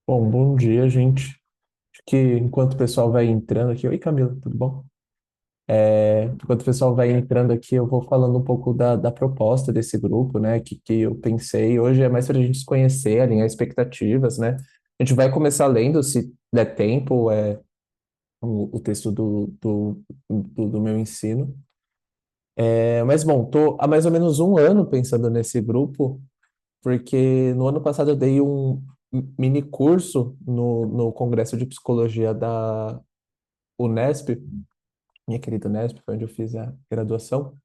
Bom dia, gente. Acho que enquanto o pessoal vai entrando aqui. Oi, Camila, tudo bom? Enquanto o pessoal vai entrando aqui, eu vou falando um pouco da proposta desse grupo, né? Que eu pensei. Hoje é mais para a gente se conhecer, alinhar expectativas, né? A gente vai começar lendo, se der tempo, o texto do meu ensino. Mas, bom, tô há mais ou menos um ano pensando nesse grupo, porque no ano passado eu dei um mini curso no Congresso de Psicologia da Unesp, minha querida Unesp, foi onde eu fiz a graduação,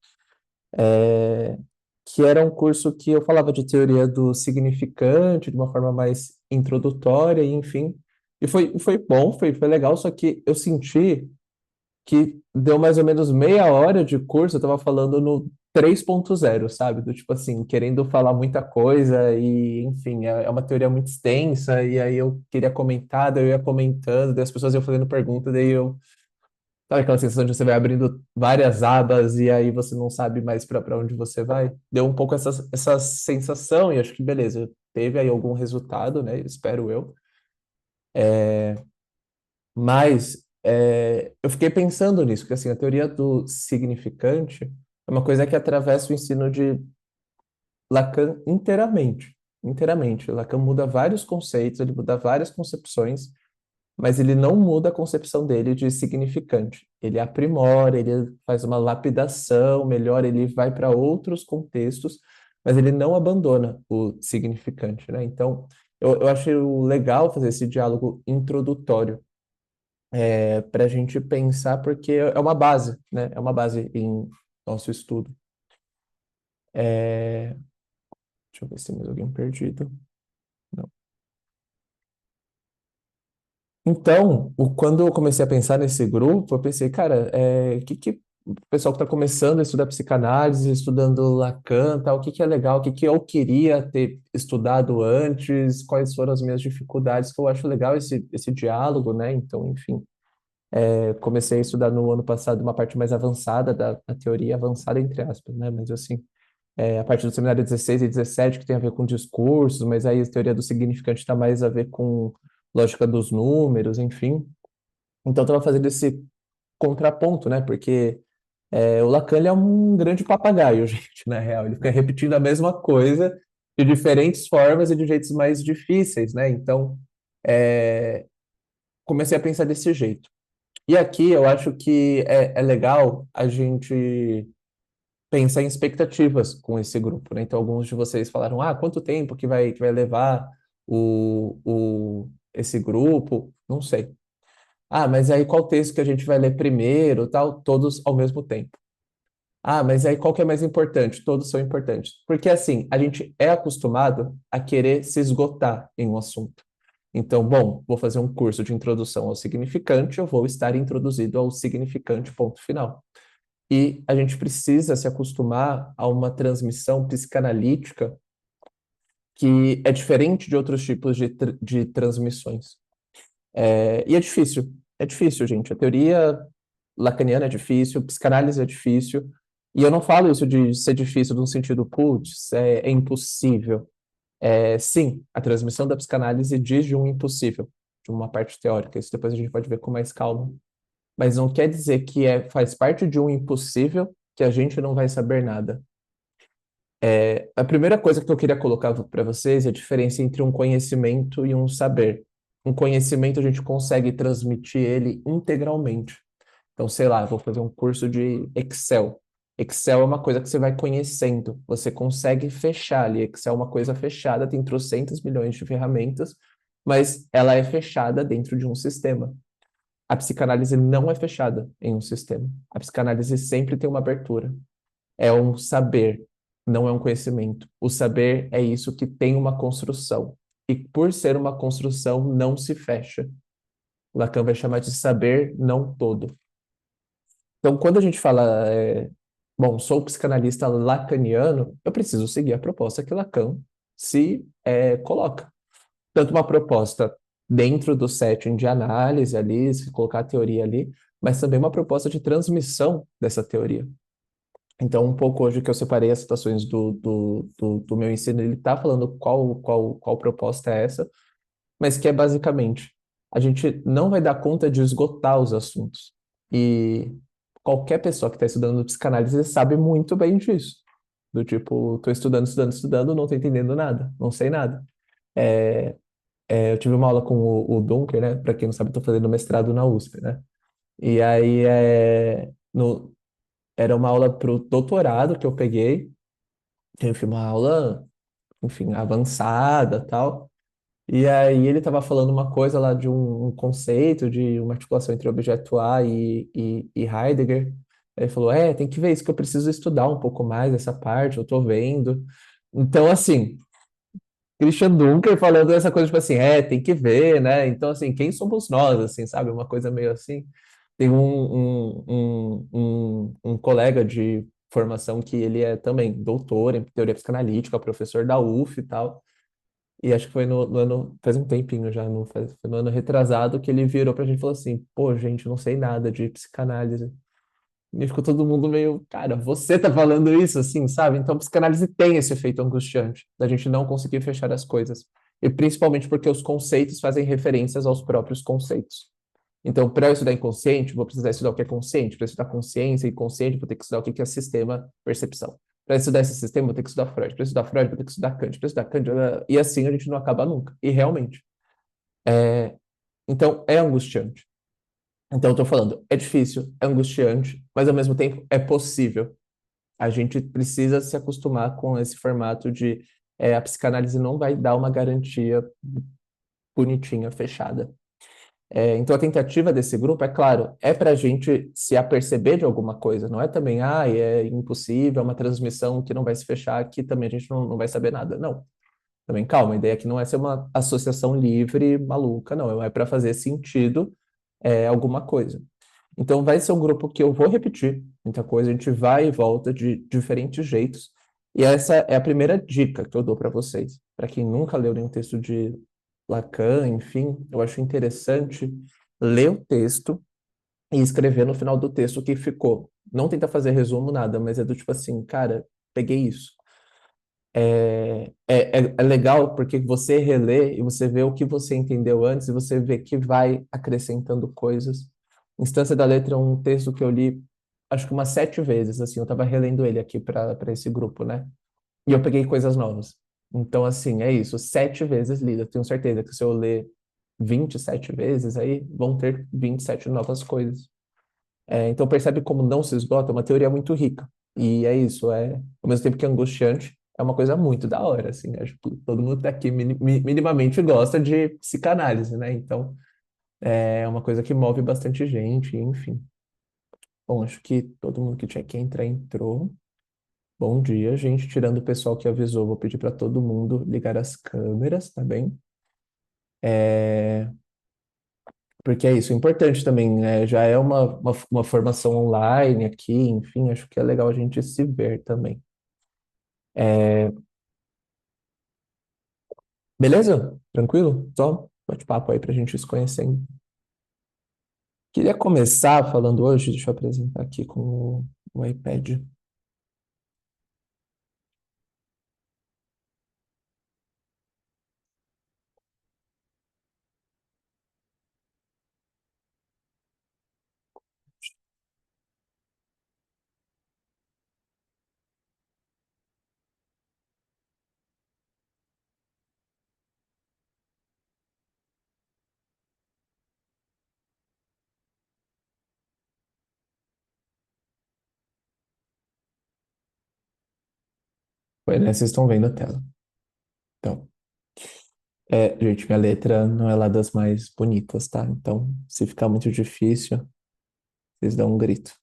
é, que era um curso que eu falava de teoria do significante de uma forma mais introdutória, e enfim. E foi bom, foi legal, só que eu senti que deu mais ou menos meia hora de curso, eu estava falando no 3.0, sabe? Do tipo assim, querendo falar muita coisa e, enfim, é uma teoria muito extensa, e aí eu queria comentar, daí eu ia comentando, daí as pessoas iam fazendo pergunta, daí eu. Sabe aquela sensação de você vai abrindo várias abas e aí você não sabe mais para onde você vai? Deu um pouco essa sensação, e acho que beleza, teve aí algum resultado, né? Espero eu. Mas eu fiquei pensando nisso, porque assim, a teoria do significante é uma coisa que atravessa o ensino de Lacan inteiramente. Inteiramente. Lacan muda vários conceitos, ele muda várias concepções, mas ele não muda a concepção dele de significante. Ele aprimora, ele faz uma lapidação, melhor, ele vai para outros contextos, mas ele não abandona o significante, né? Então, eu acho legal fazer esse diálogo introdutório para a gente pensar, porque é uma base, né? É uma base em nosso estudo. É, Deixa eu ver se tem mais alguém perdido. Não. Então, quando eu comecei a pensar nesse grupo, eu pensei, cara, que o pessoal que está começando a estudar psicanálise, estudando Lacan, tal, o que é legal, o que eu queria ter estudado antes, quais foram as minhas dificuldades, que eu acho legal esse diálogo, né? Então, enfim, comecei a estudar no ano passado uma parte mais avançada da teoria, avançada entre aspas, né? Mas assim, a partir do seminário 16 e 17, que tem a ver com discursos, mas aí a teoria do significante está mais a ver com lógica dos números, enfim. Então, estava fazendo esse contraponto, né? Porque o Lacan ele é um grande papagaio, gente, na real. Ele fica repetindo a mesma coisa de diferentes formas e de jeitos mais difíceis, né? Então, é, comecei a pensar desse jeito. E aqui eu acho que é legal a gente pensar em expectativas com esse grupo, né? Então, alguns de vocês falaram, quanto tempo que vai levar esse grupo? Não sei. Mas aí qual texto que a gente vai ler primeiro, tal? Todos ao mesmo tempo. Mas aí qual que é mais importante? Todos são importantes. Porque assim, a gente é acostumado a querer se esgotar em um assunto. Então, bom, vou fazer um curso de introdução ao significante, eu vou estar introduzido ao significante, ponto final. E a gente precisa se acostumar a uma transmissão psicanalítica que é diferente de outros tipos de transmissões. E é difícil, gente. A teoria lacaniana é difícil, psicanálise é difícil, e eu não falo isso de ser difícil no sentido, putz, é impossível. Sim, a transmissão da psicanálise diz de um impossível, de uma parte teórica, isso depois a gente pode ver com mais calma. Mas não quer dizer que faz parte de um impossível que a gente não vai saber nada. A primeira coisa que eu queria colocar para vocês é a diferença entre um conhecimento e um saber. Um conhecimento a gente consegue transmitir ele integralmente. Então, sei lá, eu vou fazer um curso de Excel. Excel é uma coisa que você vai conhecendo, você consegue fechar ali. Excel é uma coisa fechada, tem trocentos milhões de ferramentas, mas ela é fechada dentro de um sistema. A psicanálise não é fechada em um sistema. A psicanálise sempre tem uma abertura. É um saber, não é um conhecimento. O saber é isso que tem uma construção. E por ser uma construção, não se fecha. Lacan vai chamar de saber não todo. Então, quando a gente fala, bom, sou psicanalista lacaniano, eu preciso seguir a proposta que Lacan se coloca. Tanto uma proposta dentro do setting de análise ali, se colocar a teoria ali, mas também uma proposta de transmissão dessa teoria. Então, um pouco hoje que eu separei as citações do meu ensino, ele está falando qual proposta é essa, mas que é basicamente, a gente não vai dar conta de esgotar os assuntos. E qualquer pessoa que está estudando psicanálise sabe muito bem disso. Do tipo, estou estudando, estudando, estudando, não estou entendendo nada, não sei nada. É, eu tive uma aula com o Dunker, né? Para quem não sabe, estou fazendo mestrado na USP, né? E aí era uma aula para o doutorado que eu peguei, enfim, uma aula, enfim, avançada, tal. E aí ele estava falando uma coisa lá de um conceito de uma articulação entre objeto A e Heidegger. Aí ele falou, tem que ver isso que eu preciso estudar um pouco mais essa parte, eu tô vendo. Então, assim, Christian Dunker falando essa coisa, tipo assim, tem que ver, né? Então, assim, quem somos nós, assim, sabe? Uma coisa meio assim. Tem um colega de formação que ele é também doutor em teoria psicanalítica, professor da UF e tal. E acho que foi no ano, faz um tempinho já, não faz, foi no ano retrasado que ele virou pra gente e falou assim, pô, gente, eu não sei nada de psicanálise. E ficou todo mundo meio, cara, você tá falando isso assim, sabe? Então, psicanálise tem esse efeito angustiante, da gente não conseguir fechar as coisas. E principalmente porque os conceitos fazem referências aos próprios conceitos. Então, para eu estudar inconsciente, vou precisar estudar o que é consciente. Para estudar consciência e consciente, vou ter que estudar o que é sistema percepção. Para estudar esse sistema, vou ter que estudar Freud. Para estudar Freud, vou ter que estudar Kant. Para estudar Kant, e assim a gente não acaba nunca. E realmente. Então, é angustiante. Então, eu estou falando, é difícil, é angustiante, mas ao mesmo tempo é possível. A gente precisa se acostumar com esse formato de a psicanálise não vai dar uma garantia bonitinha, fechada. Então, a tentativa desse grupo, é claro, é para a gente se aperceber de alguma coisa, não é também, é impossível, é uma transmissão que não vai se fechar, que também a gente não vai saber nada. Não, também calma, a ideia aqui não é ser uma associação livre, maluca, não, é para fazer sentido alguma coisa. Então, vai ser um grupo que eu vou repetir muita coisa, a gente vai e volta de diferentes jeitos, e essa é a primeira dica que eu dou para vocês. Para quem nunca leu nenhum texto de Lacan, enfim, eu acho interessante ler o texto e escrever no final do texto o que ficou. Não tentar fazer resumo, nada, mas é do tipo assim, cara, peguei isso. É legal porque você relê e você vê o que você entendeu antes e você vê que vai acrescentando coisas. Instância da Letra é um texto que eu li, acho que umas 7 vezes, assim, eu estava relendo ele aqui para esse grupo, né? E eu peguei coisas novas. Então, assim, é isso, 7 vezes lida. Eu tenho certeza que se eu ler 27 vezes, aí vão ter 27 novas coisas. Então, percebe como não se esgota? É uma teoria muito rica. E é isso, ao mesmo tempo que é angustiante, é uma coisa muito da hora, assim. Acho que todo mundo aqui minimamente gosta de psicanálise, né? Então, é uma coisa que move bastante gente, enfim. Bom, acho que todo mundo que tinha que entrar entrou. Bom dia, gente. Tirando o pessoal que avisou, vou pedir para todo mundo ligar as câmeras, tá bem? É, Porque é isso, é importante também, né? Já é uma formação online aqui, enfim, acho que é legal a gente se ver também. É, Beleza? Tranquilo? Só bate-papo aí pra gente se conhecendo. Queria começar falando hoje, deixa eu apresentar aqui com o iPad. Pois, né? Vocês estão vendo a tela. Então, gente, minha letra não é lá das mais bonitas, tá? Então, se ficar muito difícil, vocês dão um grito.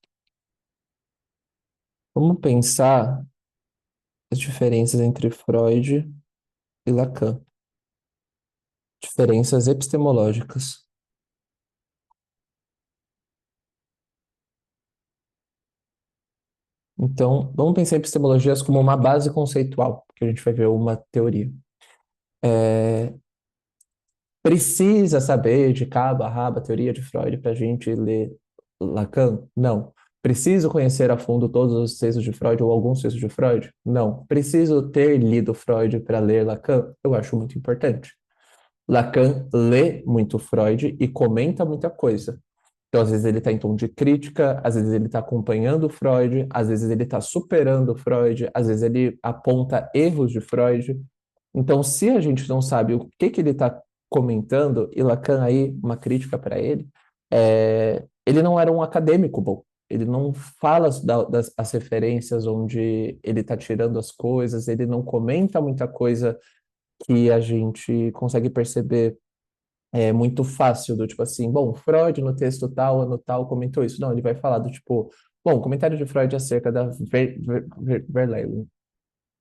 Vamos pensar as diferenças entre Freud e Lacan. Diferenças epistemológicas. Então, vamos pensar em epistemologias como uma base conceitual, que a gente vai ver uma teoria. É, Precisa saber de cabo a rabo a teoria de Freud para a gente ler Lacan? Não. Preciso conhecer a fundo todos os textos de Freud ou alguns textos de Freud? Não. Preciso ter lido Freud para ler Lacan? Eu acho muito importante. Lacan lê muito Freud e comenta muita coisa. Então, às vezes ele está em tom de crítica, às vezes ele está acompanhando Freud, às vezes ele está superando Freud, às vezes ele aponta erros de Freud. Então, se a gente não sabe o que que ele está comentando, e Lacan aí, uma crítica para ele, ele não era um acadêmico bom. Ele não fala das as referências onde ele está tirando as coisas, ele não comenta muita coisa que a gente consegue perceber muito fácil, do tipo assim, bom, Freud no texto tal, ano tal, comentou isso. Não, ele vai falar do tipo, bom, comentário de Freud acerca da Verlaine,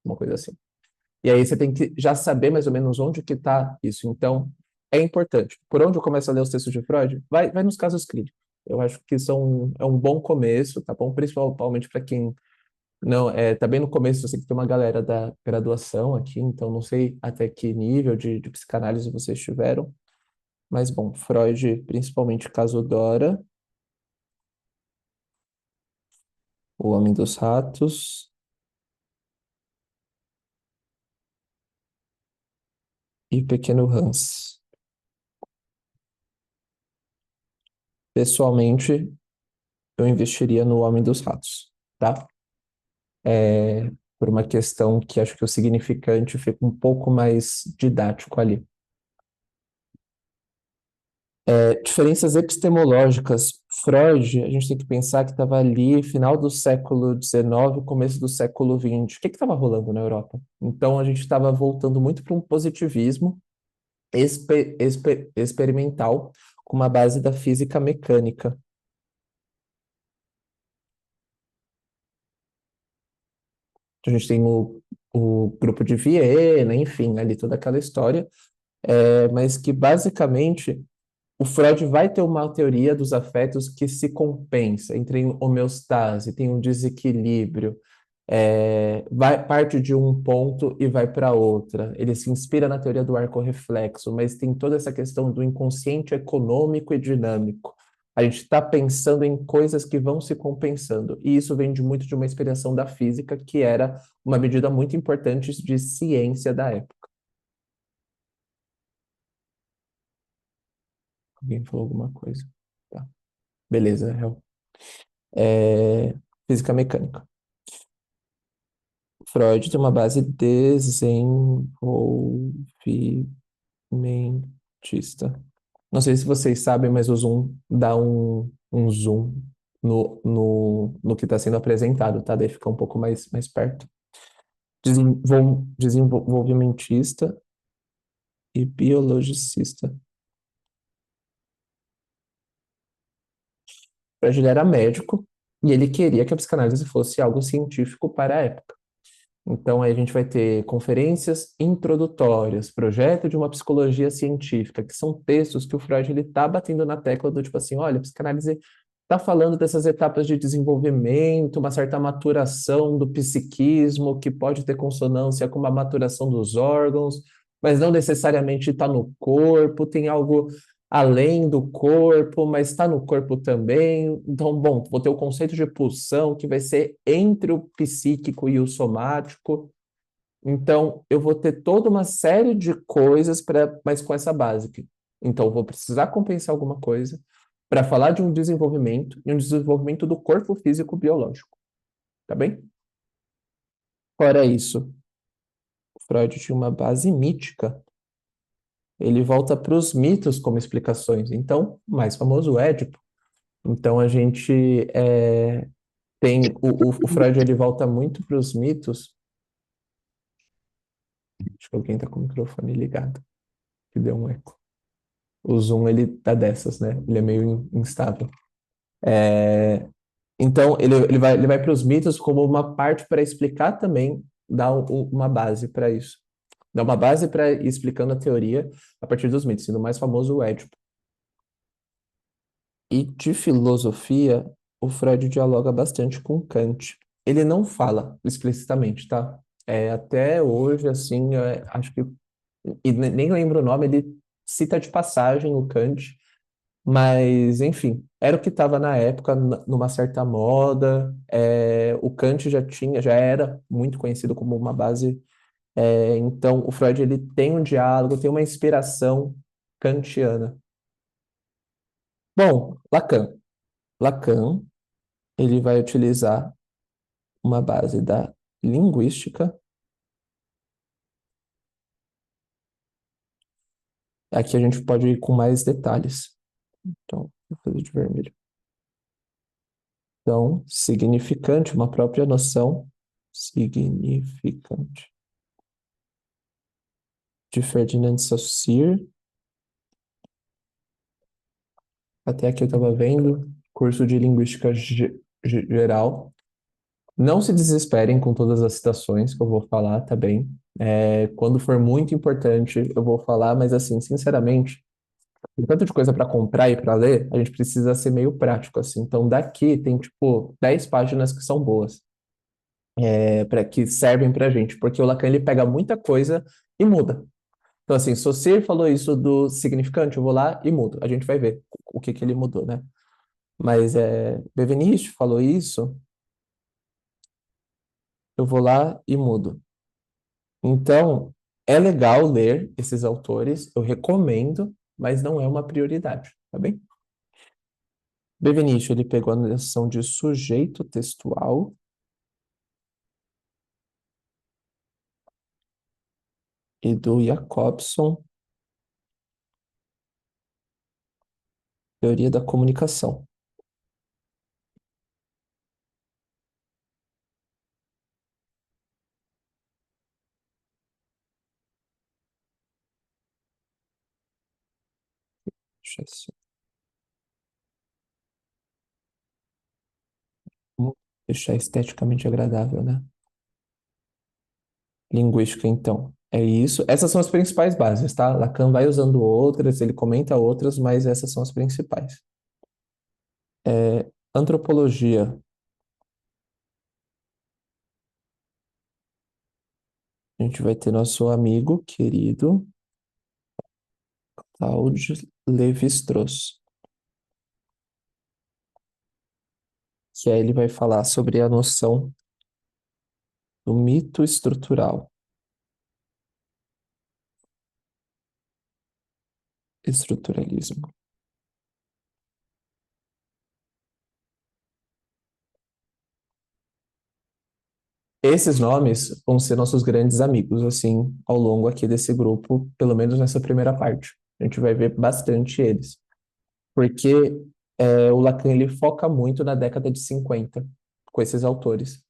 uma coisa assim. E aí você tem que já saber mais ou menos onde que está isso. Então, é importante. Por onde eu começo a ler os textos de Freud? Vai nos casos clínicos. Eu acho que é um bom começo, tá bom? Principalmente para quem não tá bem no começo, eu sei que tem uma galera da graduação aqui, então não sei até que nível de psicanálise vocês tiveram, mas bom, Freud, principalmente caso Dora, O Homem dos Ratos e Pequeno Hans. Pessoalmente, eu investiria no Homem dos Ratos, tá? Por uma questão que acho que o significante fica um pouco mais didático ali. Diferenças epistemológicas. Freud, a gente tem que pensar que estava ali final do século XIX, começo do século XX. O que estava rolando na Europa? Então a gente estava voltando muito para um positivismo experimental com uma base da física mecânica. Então, a gente tem o grupo de Viena, enfim, ali toda aquela história, mas que basicamente o Freud vai ter uma teoria dos afetos que se compensa, entra em homeostase, tem um desequilíbrio, parte de um ponto e vai para outra. Ele se inspira na teoria do arco reflexo, mas tem toda essa questão do inconsciente econômico e dinâmico. A gente está pensando em coisas que vão se compensando, e isso vem de muito de uma inspiração da física, que era uma medida muito importante de ciência da época. Alguém falou alguma coisa? Tá. Beleza, Hel. É, Física mecânica. Freud tem uma base desenvolvimentista. Não sei se vocês sabem, mas o Zoom dá um zoom no que está sendo apresentado, tá? Daí fica um pouco mais perto. Desenvolvimentista e biologicista. Freud ele era médico e ele queria que a psicanálise fosse algo científico para a época. Então, aí a gente vai ter conferências introdutórias, projeto de uma psicologia científica, que são textos que o Freud ele está batendo na tecla do tipo assim, olha, a psicanálise está falando dessas etapas de desenvolvimento, uma certa maturação do psiquismo, que pode ter consonância com uma maturação dos órgãos, mas não necessariamente está no corpo, tem algo além do corpo, mas está no corpo também. Então, bom, vou ter o conceito de pulsão, que vai ser entre o psíquico e o somático. Então, eu vou ter toda uma série de coisas mas com essa base. Então, eu vou precisar compensar alguma coisa para falar de um desenvolvimento e um desenvolvimento do corpo físico biológico, tá bem? Fora isso, o Freud tinha uma base mítica. Ele volta para os mitos como explicações. Então, o mais famoso, o Édipo. Então, a gente tem o Freud, ele volta muito para os mitos. Acho que alguém está com o microfone ligado, que deu um eco. O Zoom, ele tá dessas, né? Ele é meio instável. É, Então, ele vai para os mitos como uma parte para explicar também, dar uma base para isso. Dá uma base para ir explicando a teoria a partir dos mitos, sendo o mais famoso o Édipo. E de filosofia, o Freud dialoga bastante com Kant. Ele não fala explicitamente, tá? Até hoje, assim, acho que. E nem lembro o nome, ele cita de passagem o Kant, mas, enfim, era o que estava na época, numa certa moda. O Kant já era muito conhecido como uma base Então, o Freud ele tem um diálogo, tem uma inspiração kantiana. Bom, Lacan. Lacan, ele vai utilizar uma base da linguística. Aqui a gente pode ir com mais detalhes. Então, vou fazer de vermelho. Então, significante, uma própria noção significante de Ferdinand Saussure. Até aqui eu estava vendo, curso de linguística geral. Não se desesperem com todas as citações que eu vou falar, tá bem? Quando for muito importante, eu vou falar, mas assim, sinceramente, tem tanto de coisa para comprar e para ler, a gente precisa ser meio prático, assim. Então, daqui tem, tipo, 10 páginas que são boas, para que servem pra gente, porque o Lacan, ele pega muita coisa e muda. Então, assim, se você falou isso do significante, eu vou lá e mudo. A gente vai ver o que que ele mudou, né? Mas Benveniste falou isso, eu vou lá e mudo. Então, é legal ler esses autores, eu recomendo, mas não é uma prioridade, tá bem? Benveniste, ele pegou a noção de sujeito textual e do Jacobson, teoria da comunicação. Deixa, vamos deixar esteticamente agradável, né? Linguística, então. É isso. Essas são as principais bases, tá? Lacan vai usando outras, ele comenta outras, mas essas são as principais. Antropologia. A gente vai ter nosso amigo querido Claude Lévi-Strauss, que aí ele vai falar sobre a noção do mito estrutural. Estruturalismo. Esses nomes vão ser nossos grandes amigos, assim, ao longo aqui desse grupo, pelo menos nessa primeira parte. A gente vai ver bastante eles. Porque o Lacan ele foca muito na década de 50 com esses autores.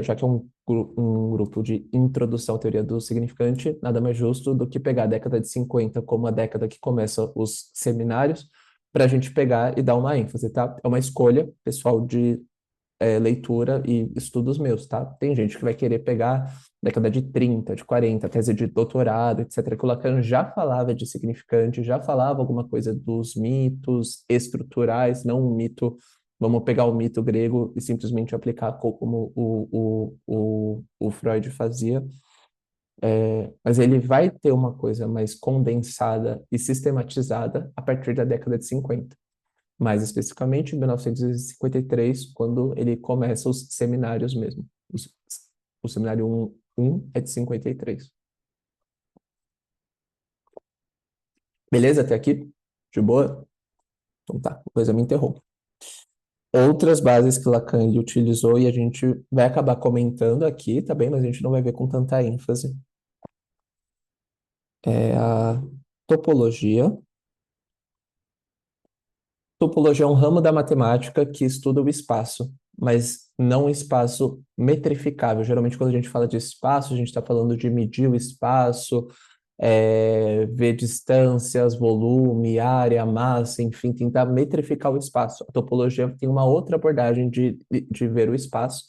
Já que é um grupo de introdução à teoria do significante, nada mais justo do que pegar a década de 50 como a década que começa os seminários, para a gente pegar e dar uma ênfase, tá? É uma escolha pessoal de leitura e estudos meus, tá? Tem gente que vai querer pegar década de 30, de 40, tese de doutorado, etc., que o Lacan já falava de significante, já falava alguma coisa dos mitos estruturais, não um mito, vamos pegar o mito grego e simplesmente aplicar como o Freud fazia. Mas ele vai ter uma coisa mais condensada e sistematizada a partir da década de 50, mais especificamente em 1953, quando ele começa os seminários mesmo. O seminário um é de 53. Beleza até aqui? De boa? Então tá, depois eu me interrompo. Outras bases que Lacan ele utilizou e a gente vai acabar comentando aqui, tá bem? Mas a gente não vai ver com tanta ênfase. É a topologia. Topologia é um ramo da matemática que estuda o espaço, mas não o espaço metrificável. Geralmente, quando a gente fala de espaço, a gente está falando de medir o espaço, ver distâncias, volume, área, massa, enfim, tentar metrificar o espaço. A topologia tem uma outra abordagem de ver o espaço,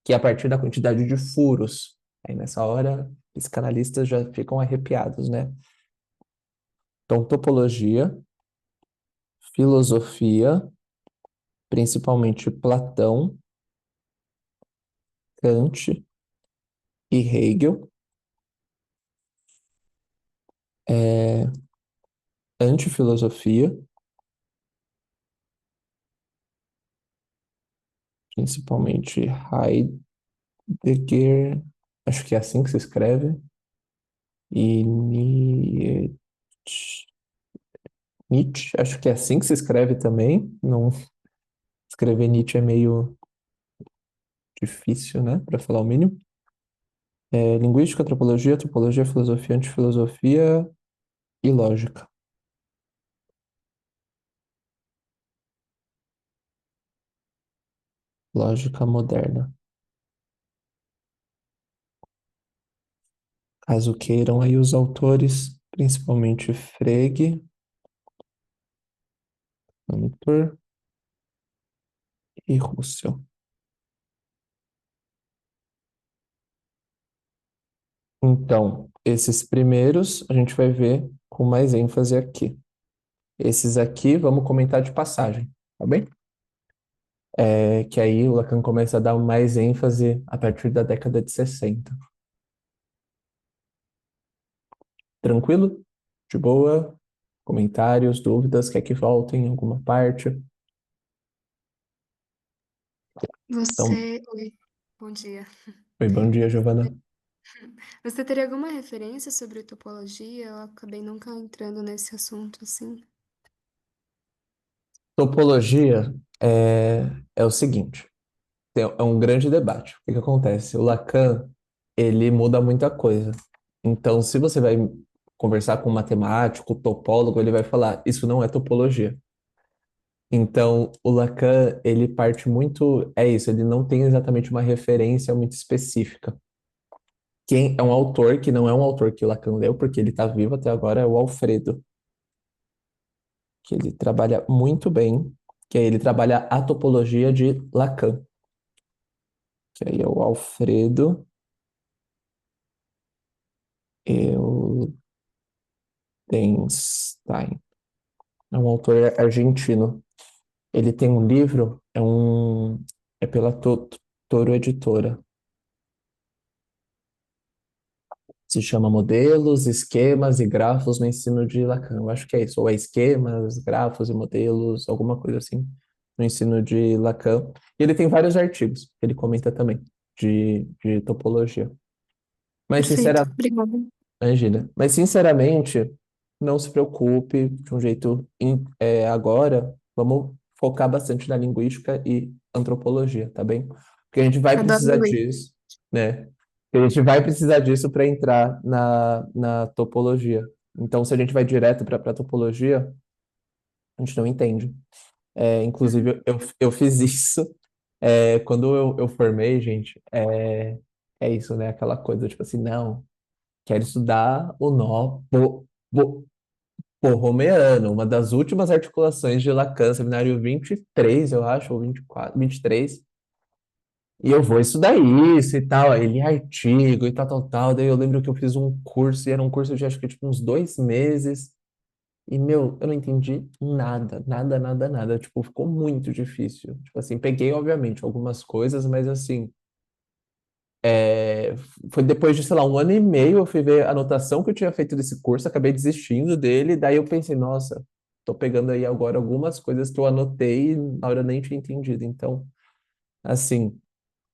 que é a partir da quantidade de furos. Aí, nessa hora, psicanalistas já ficam arrepiados, né? Então, topologia, filosofia, principalmente Platão, Kant e Hegel, é, antifilosofia, principalmente Heidegger, acho que é assim que se escreve, e Nietzsche, acho que é assim que se escreve também. Não, escrever Nietzsche é meio difícil, né, para falar o mínimo. Linguística, antropologia, filosofia, antifilosofia e lógica. Lógica moderna. Caso queiram aí os autores, principalmente Frege, Cantor e Russell. Então, esses primeiros a gente vai ver com mais ênfase aqui. Esses aqui vamos comentar de passagem, tá bem? Que aí o Lacan começa a dar mais ênfase a partir da década de 60. Tranquilo? De boa? Comentários, dúvidas, quer que voltem em alguma parte? Então, Oi, bom dia. oi, bom dia, Giovana. Você teria alguma referência sobre topologia? Eu acabei nunca entrando nesse assunto assim. Topologia é o seguinte, é um grande debate. O que que acontece? O Lacan, ele muda muita coisa. Então, se você vai conversar com um matemático, topólogo, ele vai falar, isso não é topologia. Então, o Lacan, ele parte muito, é isso, ele não tem exatamente uma referência muito específica. Quem é um autor que não é um autor que o Lacan leu, porque ele está vivo até agora, é o Alfredo, que ele trabalha muito bem, que aí ele trabalha a topologia de Lacan, que aí é o Alfredo Eudenstein. É um autor argentino. Ele tem um livro, é pela Toro Editora. Se chama Modelos, Esquemas e Grafos no Ensino de Lacan. Eu acho que é isso, ou é esquemas, grafos e modelos, alguma coisa assim, no ensino de Lacan. E ele tem vários artigos que ele comenta também de topologia. Mas, Perfeito, obrigada. sinceramente, não se preocupe de um jeito agora. Vamos focar bastante na linguística e antropologia, tá bem? Porque a gente vai Adoro precisar ler. disso, né? A gente vai precisar disso para entrar na topologia. Então, se a gente vai direto para a topologia, a gente não entende. Uhum. Inclusive, eu fiz isso quando eu formei, gente. É isso, né? Aquela coisa, tipo assim, não, quero estudar o nó borromeano, uma das últimas articulações de Lacan, seminário 23, eu acho, ou 24, 23. E eu vou estudar isso e tal, aí li artigo e tal, tal, tal. Daí eu lembro que eu fiz um curso, e era um curso de acho que tipo uns 2 meses. E, meu, eu não entendi nada, nada, nada, nada. Tipo, ficou muito difícil. Tipo assim, peguei, obviamente, algumas coisas, mas assim, foi depois de, sei lá, 1 ano e meio eu fui ver a anotação que eu tinha feito desse curso, acabei desistindo dele, daí eu pensei, nossa, tô pegando aí agora algumas coisas que eu anotei e na hora eu nem tinha entendido. Então, assim,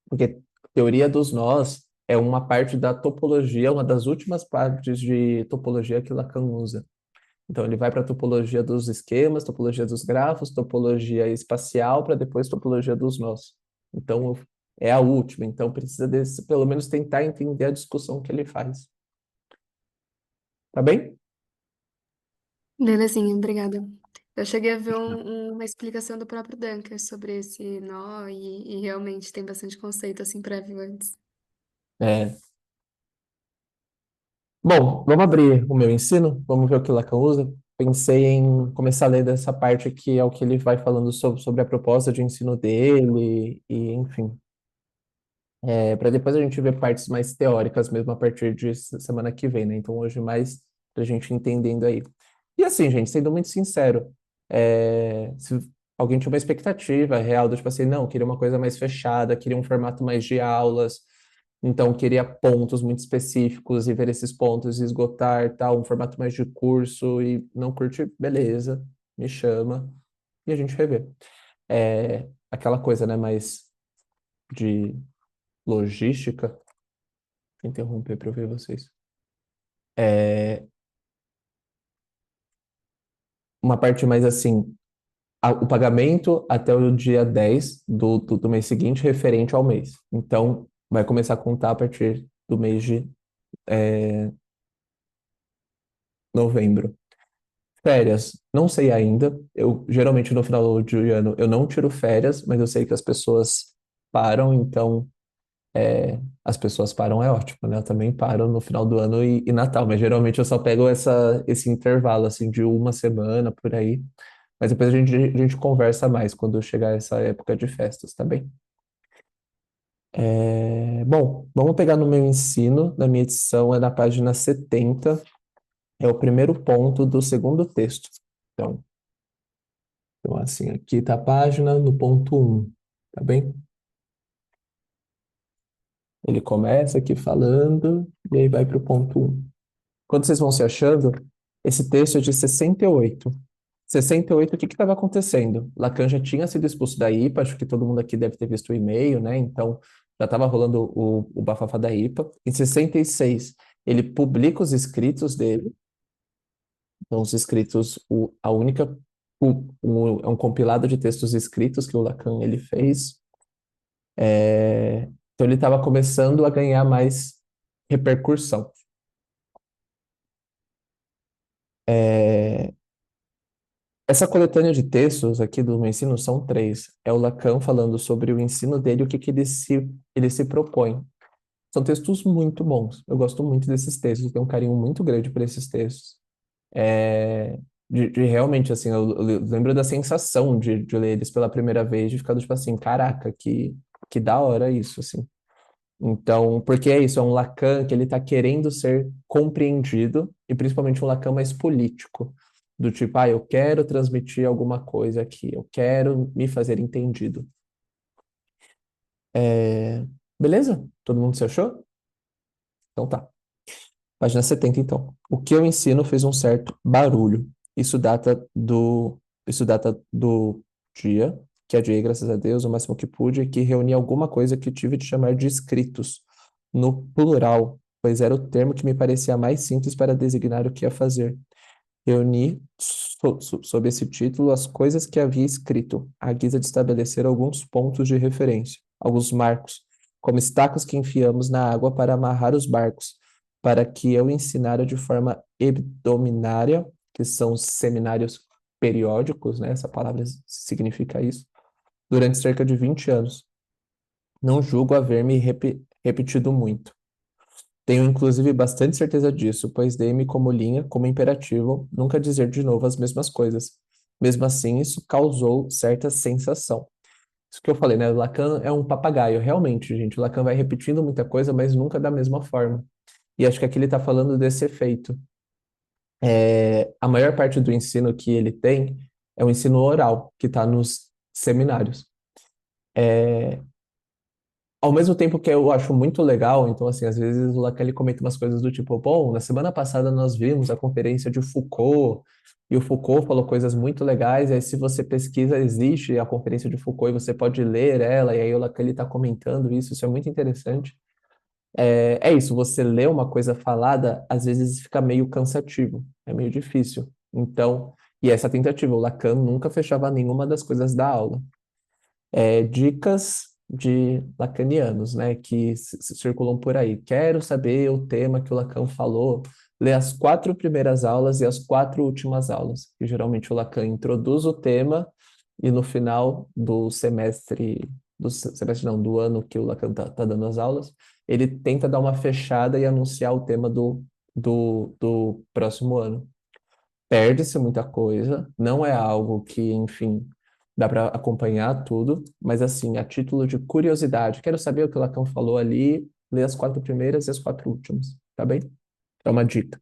porque teoria dos nós é uma parte da topologia, uma das últimas partes de topologia que Lacan usa. Então, ele vai para a topologia dos esquemas, topologia dos grafos, topologia espacial, para depois topologia dos nós. Então, é a última. Então, precisa desse, pelo menos tentar entender a discussão que ele faz. Tá bem? Belezinha, obrigada. Eu cheguei a ver uma explicação do próprio Dunker sobre esse nó e realmente tem bastante conceito assim prévio antes. É. Bom, vamos abrir o meu ensino, vamos ver o que Lacan usa. Pensei em começar a ler dessa parte que é o que ele vai falando sobre a proposta de ensino dele, e enfim. Para depois a gente ver partes mais teóricas mesmo a partir de semana que vem, né? Então hoje mais pra gente entendendo aí. E assim, gente, sendo muito sincero, se alguém tinha uma expectativa real do tipo assim, não, queria uma coisa mais fechada, queria um formato mais de aulas, então queria pontos muito específicos e ver esses pontos e esgotar, tal, um formato mais de curso e não curte, beleza, me chama e a gente revê. Aquela coisa, né, mais de logística, interromper para ouvir vocês. É, uma parte mais assim, o pagamento até o dia 10 do mês seguinte, referente ao mês. Então, vai começar a contar a partir do mês de novembro. Férias, não sei ainda. Eu geralmente no final de ano eu não tiro férias, mas eu sei que as pessoas param, então as pessoas param é ótimo, né? Eu também paro no final do ano e Natal, mas geralmente eu só pego esse intervalo assim de uma semana por aí. Mas depois a gente conversa mais quando chegar essa época de festas, tá bem? Bom, vamos pegar no meu ensino, na minha edição, é na página 70, é o primeiro ponto do segundo texto. Então assim, aqui tá a página no ponto um, tá bem? Ele começa aqui falando e aí vai para o ponto um. Quando vocês vão se achando, esse texto é de 68. 68, o que estava acontecendo? Lacan já tinha sido expulso da IPA, acho que todo mundo aqui deve ter visto o e-mail, né? Então, já estava rolando o bafafá da IPA. Em 66, ele publica os escritos dele. Então, os escritos, a única, é um compilado de textos escritos que o Lacan ele fez. Então, ele estava começando a ganhar mais repercussão. É, Essa coletânea de textos aqui do meu ensino são três. É o Lacan falando sobre o ensino dele, o que que ele se propõe. São textos muito bons. Eu gosto muito desses textos, tenho um carinho muito grande por esses textos. É, de realmente, assim, eu lembro da sensação de ler eles pela primeira vez, de ficar tipo assim, caraca, que da hora isso, assim. Então, porque é isso, é um Lacan que ele está querendo ser compreendido, e principalmente um Lacan mais político, do tipo, eu quero transmitir alguma coisa aqui, eu quero me fazer entendido. É, Beleza? Todo mundo se achou? Então tá. Página 70, então. O que eu ensino fez um certo barulho. Isso data do, isso data do dia, que adiei, graças a Deus, o máximo que pude, que reuni alguma coisa que tive de chamar de escritos, no plural, pois era o termo que me parecia mais simples para designar o que ia fazer. Reuni, sob esse título, as coisas que havia escrito, à guisa de estabelecer alguns pontos de referência, alguns marcos, como estacas que enfiamos na água para amarrar os barcos, para que eu ensinara de forma hebdominária, que são os seminários periódicos, né? Essa palavra significa isso, durante cerca de 20 anos. Não julgo haver-me repetido muito. Tenho inclusive bastante certeza disso, pois dei-me como linha, como imperativo, nunca dizer de novo as mesmas coisas. Mesmo assim, isso causou certa sensação. Isso que eu falei, né? O Lacan é um papagaio, realmente, gente. O Lacan vai repetindo muita coisa, mas nunca da mesma forma. E acho que aqui ele está falando desse efeito. A maior parte do ensino que ele tem é o ensino oral, que está nos seminários. Ao mesmo tempo que eu acho muito legal, então, assim, às vezes o Lacan ele comenta umas coisas do tipo, bom, na semana passada nós vimos a conferência de Foucault, e o Foucault falou coisas muito legais, e aí se você pesquisa, existe a conferência de Foucault, e você pode ler ela, e aí o Lacan ele está comentando isso é muito interessante. É isso, você lê uma coisa falada, às vezes fica meio cansativo, é meio difícil. Então, e essa tentativa, o Lacan nunca fechava nenhuma das coisas da aula. Dicas de lacanianos, né, que circulam por aí. Quero saber o tema que o Lacan falou, lê as 4 primeiras aulas e as 4 últimas aulas, que geralmente o Lacan introduz o tema e no final do semestre não, do ano que o Lacan tá dando as aulas, ele tenta dar uma fechada e anunciar o tema do próximo ano. Perde-se muita coisa, não é algo que, enfim, dá para acompanhar tudo, mas assim, a título de curiosidade, quero saber o que o Lacan falou ali, ler as 4 primeiras e as 4 últimas, tá bem? É uma dica.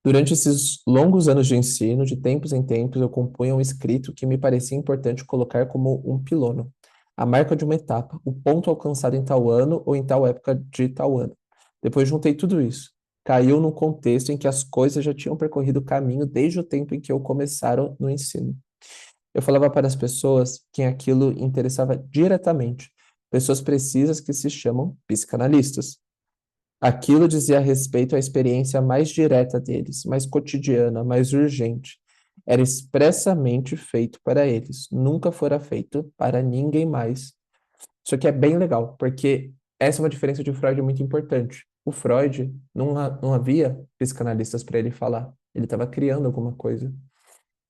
Durante esses longos anos de ensino, de tempos em tempos, eu compunha um escrito que me parecia importante colocar como um pilono, a marca de uma etapa, o ponto alcançado em tal ano ou em tal época de tal ano. Depois juntei tudo isso. Caiu num contexto em que as coisas já tinham percorrido o caminho desde o tempo em que eu começaram no ensino. Eu falava para as pessoas quem aquilo interessava diretamente, pessoas precisas que se chamam psicanalistas. Aquilo dizia respeito à experiência mais direta deles, mais cotidiana, mais urgente. Era expressamente feito para eles, nunca fora feito para ninguém mais. Isso aqui é bem legal, porque essa é uma diferença de Freud muito importante. O Freud não havia psicanalistas para ele falar, ele estava criando alguma coisa.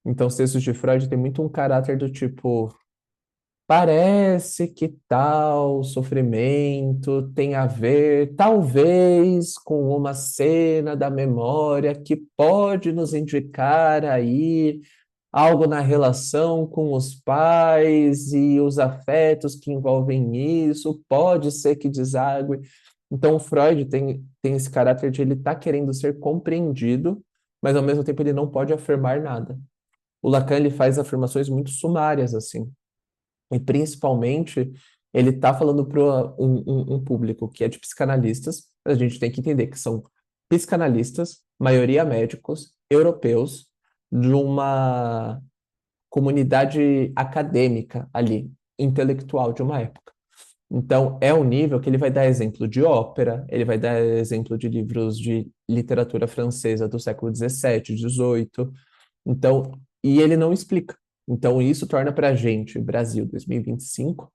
Então, os textos de Freud têm muito um caráter do tipo: parece que tal sofrimento tem a ver, talvez, com uma cena da memória que pode nos indicar aí algo na relação com os pais e os afetos que envolvem isso, pode ser que desague. Então, o Freud tem esse caráter de ele estar querendo ser compreendido, mas ao mesmo tempo ele não pode afirmar nada. O Lacan ele faz afirmações muito sumárias assim. E principalmente, ele está falando para um público que é de psicanalistas. A gente tem que entender que são psicanalistas, maioria médicos, europeus, de uma comunidade acadêmica ali, intelectual de uma época. Então, é um nível que ele vai dar exemplo de ópera, ele vai dar exemplo de livros de literatura francesa do século XVII, XVIII. Então, e ele não explica. Então, isso torna para a gente, Brasil 2025,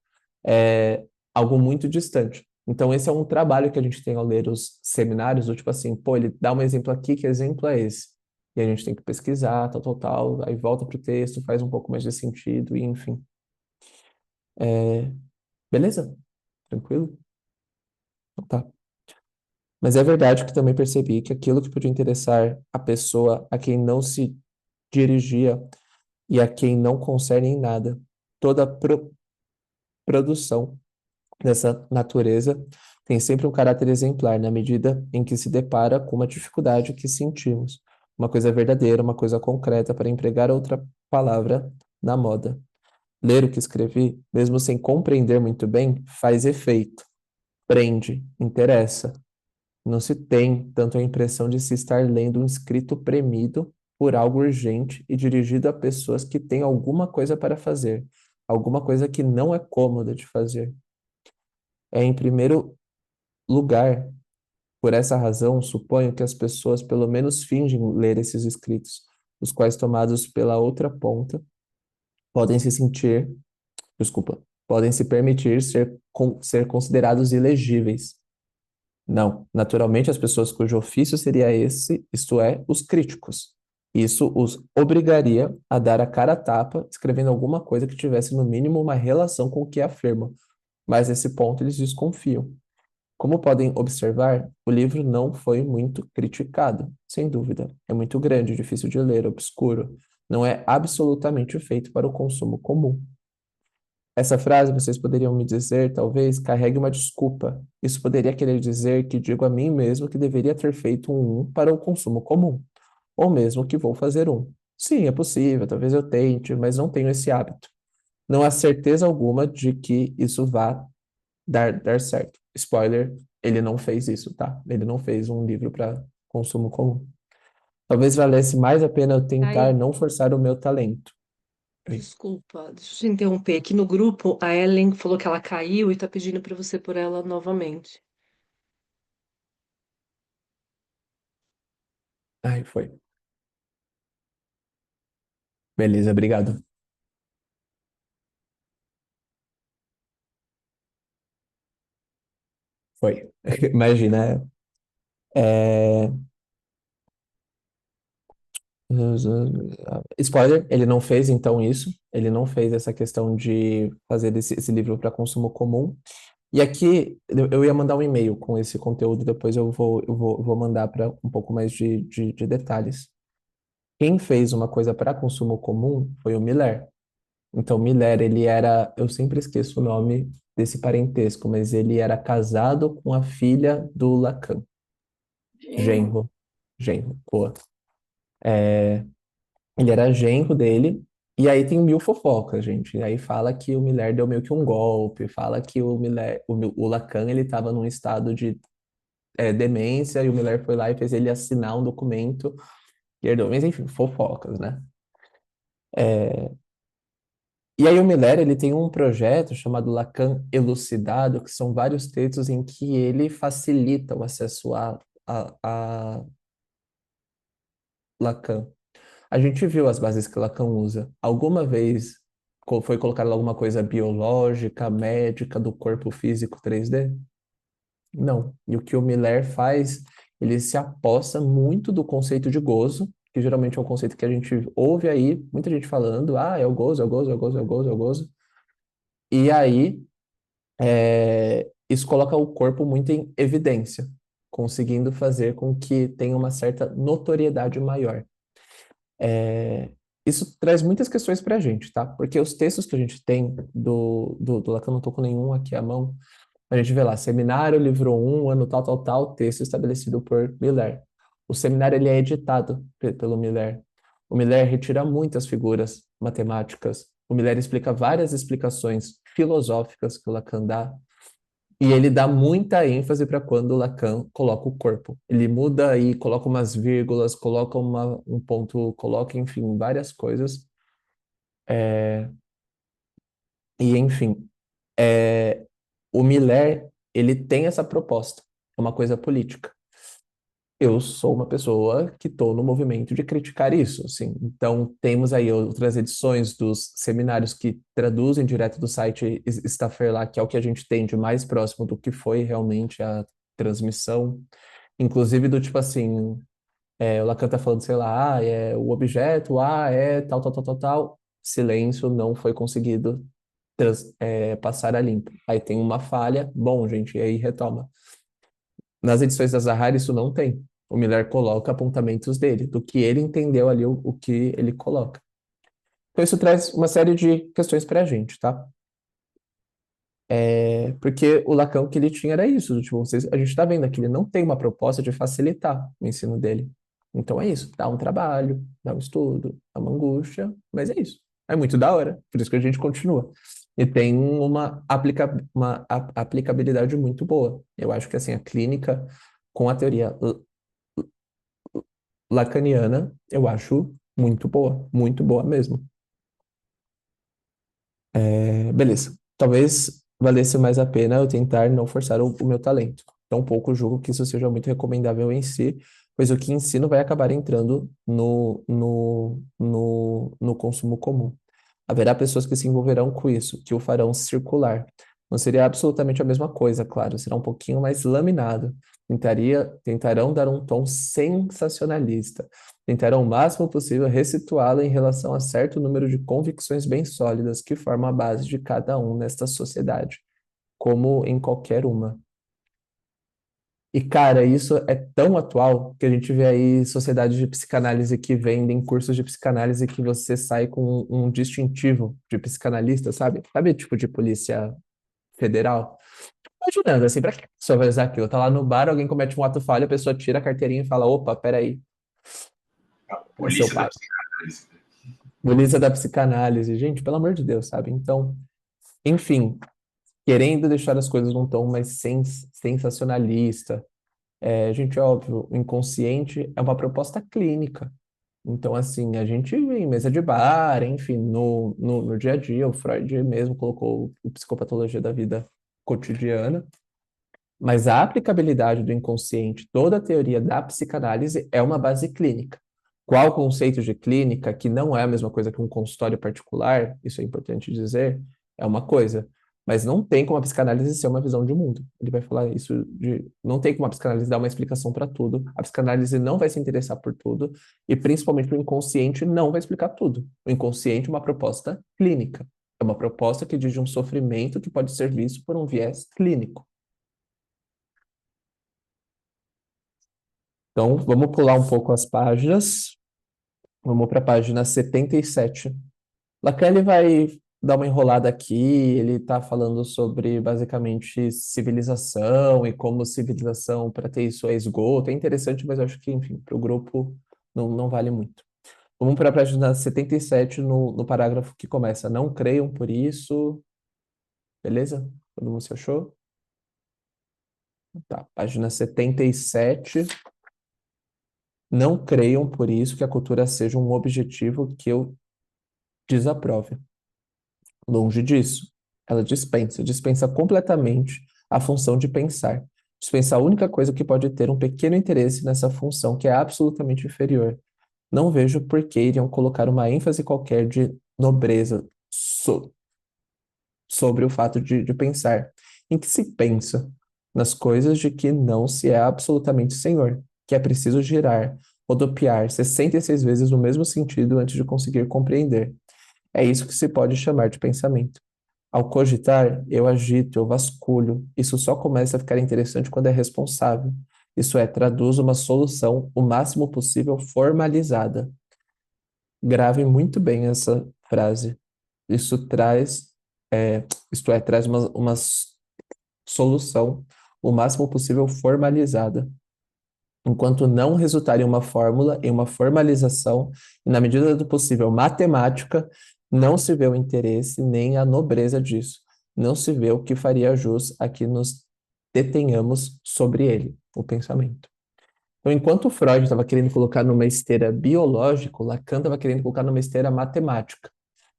é, algo muito distante. Então, esse é um trabalho que a gente tem ao ler os seminários, do tipo assim, pô, ele dá um exemplo aqui, que exemplo é esse? E a gente tem que pesquisar, tal, tal, tal, aí volta para o texto, faz um pouco mais de sentido, e enfim. É, beleza? Tranquilo? Então tá. Mas é verdade que também percebi que aquilo que podia interessar a pessoa a quem não se dirigia e a quem não concerne em nada, toda a produção dessa natureza tem sempre um caráter exemplar na medida em que se depara com uma dificuldade que sentimos, uma coisa verdadeira, uma coisa concreta, para empregar outra palavra na moda. Ler o que escrevi, mesmo sem compreender muito bem, faz efeito, prende, interessa. Não se tem tanto a impressão de se estar lendo um escrito premido por algo urgente e dirigido a pessoas que têm alguma coisa para fazer, alguma coisa que não é cômoda de fazer. É, em primeiro lugar, por essa razão, suponho que as pessoas pelo menos fingem ler esses escritos, os quais, tomados pela outra ponta, podem se sentir, desculpa, podem se permitir ser considerados ilegíveis. Não, naturalmente as pessoas cujo ofício seria esse, isto é, os críticos. Isso os obrigaria a dar a cara a tapa, escrevendo alguma coisa que tivesse no mínimo uma relação com o que afirmam, mas nesse ponto eles desconfiam. Como podem observar, o livro não foi muito criticado, sem dúvida. É muito grande, difícil de ler, obscuro. Não é absolutamente feito para o consumo comum. Essa frase, vocês poderiam me dizer, talvez, carregue uma desculpa. Isso poderia querer dizer que digo a mim mesmo que deveria ter feito um para o consumo comum, ou mesmo que vou fazer um. Sim, é possível, talvez eu tente, mas não tenho esse hábito. Não há certeza alguma de que isso vá dar certo. Spoiler, ele não fez isso, tá? Ele não fez um livro para consumo comum. Talvez valesse mais a pena eu tentar Aí, não forçar o meu talento. Oi. desculpa, deixa eu te interromper. Aqui no grupo, a Ellen falou que ela caiu e tá pedindo para você por ela novamente. Ai, foi. Beleza, obrigado. Foi. Imagina. É... Spoiler, ele não fez então isso. Ele não fez essa questão de fazer esse livro para consumo comum. E aqui eu ia mandar um e-mail com esse conteúdo, depois eu vou mandar para um pouco mais de detalhes. Quem fez uma coisa para consumo comum foi o Miller. Então, Miller, ele era, eu sempre esqueço o nome desse parentesco, mas ele era casado com a filha do Lacan, Genro. genro, genro, boa. Ele era genro dele, e aí tem mil fofocas, gente. E aí fala que o Miller deu meio que um golpe, fala que o Lacan, ele estava num estado de demência, e o Miller foi lá e fez ele assinar um documento e herdou. Mas enfim, fofocas, né? E aí o Miller, ele tem um projeto chamado Lacan Elucidado, que são vários textos em que ele facilita o acesso a Lacan. A gente viu as bases que Lacan usa. Alguma vez foi colocada alguma coisa biológica, médica, do corpo físico 3D? Não. E o que o Miller faz, ele se aposta muito do conceito de gozo, que geralmente é um conceito que a gente ouve aí, muita gente falando, é o gozo, é o gozo, é o gozo, é o gozo, é o gozo. E aí, isso coloca o corpo muito em evidência, conseguindo fazer com que tenha uma certa notoriedade maior. Isso traz muitas questões para a gente, tá? Porque os textos que a gente tem do Lacan, não estou com nenhum aqui à mão, a gente vê lá, seminário, livro 1, ano tal, tal, tal, texto estabelecido por Miller. O seminário ele é editado pelo Miller. O Miller retira muitas figuras matemáticas. O Miller explica várias explicações filosóficas que o Lacan dá. E ele dá muita ênfase para quando o Lacan coloca o corpo. Ele muda e coloca umas vírgulas, coloca um ponto, coloca, enfim, várias coisas. E, enfim, o Miller, ele tem essa proposta, é uma coisa política. Eu sou uma pessoa que estou no movimento de criticar isso, assim. Então, temos aí outras edições dos seminários que traduzem direto do site Stafford lá, que é o que a gente tem de mais próximo do que foi realmente a transmissão. Inclusive do tipo assim, o Lacan tá falando, sei lá, o objeto, é tal, tal, tal, tal, tal. Silêncio, não foi conseguido passar a limpo. Aí tem uma falha, bom, gente, e aí retoma. Nas edições da Zahara, isso não tem. O Miller coloca apontamentos dele, do que ele entendeu ali, o que ele coloca. Então, isso traz uma série de questões para a gente, tá? Porque o Lacan, o que ele tinha era isso. Tipo, a gente está vendo aqui, ele não tem uma proposta de facilitar o ensino dele. Então, é isso. Dá um trabalho, dá um estudo, dá uma angústia, mas é isso. É muito da hora. Por isso que a gente continua. E tem uma aplicabilidade muito boa. Eu acho que, assim, a clínica com a teoria lacaniana, eu acho muito boa mesmo. Beleza. Talvez valesse mais a pena eu tentar não forçar o meu talento. Tampouco julgo que isso seja muito recomendável em si, pois o que ensino vai acabar entrando no consumo comum. Haverá pessoas que se envolverão com isso, que o farão circular. Não seria absolutamente a mesma coisa, claro, será um pouquinho mais laminado. Tentarão dar um tom sensacionalista. Tentarão o máximo possível ressituá-lo em relação a certo número de convicções bem sólidas que formam a base de cada um nesta sociedade, como em qualquer uma. E, cara, isso é tão atual que a gente vê aí sociedades de psicanálise que vendem cursos de psicanálise que você sai com um distintivo de psicanalista, sabe? Sabe, tipo de polícia federal? Imaginando, assim, pra que a pessoa vai usar aquilo? Tá lá no bar, alguém comete um ato falho, a pessoa tira a carteirinha e fala, opa, peraí, A é seu polícia da pai. psicanálise. Polícia da psicanálise. Gente, pelo amor de Deus, sabe? Então, enfim, querendo deixar as coisas num tom mais sensacionalista. Gente, é óbvio, o inconsciente é uma proposta clínica. Então, assim, a gente em mesa de bar, enfim, no dia a dia, o Freud mesmo colocou o psicopatologia da vida cotidiana, mas a aplicabilidade do inconsciente, toda a teoria da psicanálise é uma base clínica. Qual o conceito de clínica, que não é a mesma coisa que um consultório particular, isso é importante dizer, é uma coisa. Mas não tem como a psicanálise ser uma visão de mundo. Ele vai falar isso de. Não tem como a psicanálise dar uma explicação para tudo. A psicanálise não vai se interessar por tudo. E principalmente o inconsciente não vai explicar tudo. O inconsciente é uma proposta clínica. É uma proposta que diz de um sofrimento que pode ser visto por um viés clínico. Então, vamos pular um pouco as páginas. Vamos para a página 77. Lacan ele vai dar uma enrolada aqui, ele está falando sobre, basicamente, civilização e como civilização, para ter isso, é esgoto. É interessante, mas eu acho que, enfim, para o grupo não vale muito. Vamos para a página 77, no parágrafo que começa. Não creiam por isso. Beleza? Todo mundo se achou? Tá, página 77. Não creiam por isso que a cultura seja um objetivo que eu desaprove. Longe disso. Ela dispensa completamente a função de pensar. Dispensa a única coisa que pode ter um pequeno interesse nessa função, que é absolutamente inferior. Não vejo por que iriam colocar uma ênfase qualquer de nobreza sobre o fato de pensar, em que se pensa nas coisas de que não se é absolutamente senhor, que é preciso girar, rodopiar 66 vezes no mesmo sentido antes de conseguir compreender. É isso que se pode chamar de pensamento. Ao cogitar, eu agito, eu vasculho. Isso só começa a ficar interessante quando é responsável. Isso é, traduz uma solução o máximo possível formalizada. Gravem muito bem essa frase. Isso traz, isto é, traz uma solução o máximo possível formalizada. Enquanto não resultar em uma fórmula, em uma formalização, e na medida do possível matemática, não se vê o interesse nem a nobreza disso. Não se vê o que faria jus a que nos detenhamos sobre ele, o pensamento. Então, enquanto Freud estava querendo colocar numa esteira biológica, Lacan estava querendo colocar numa esteira matemática.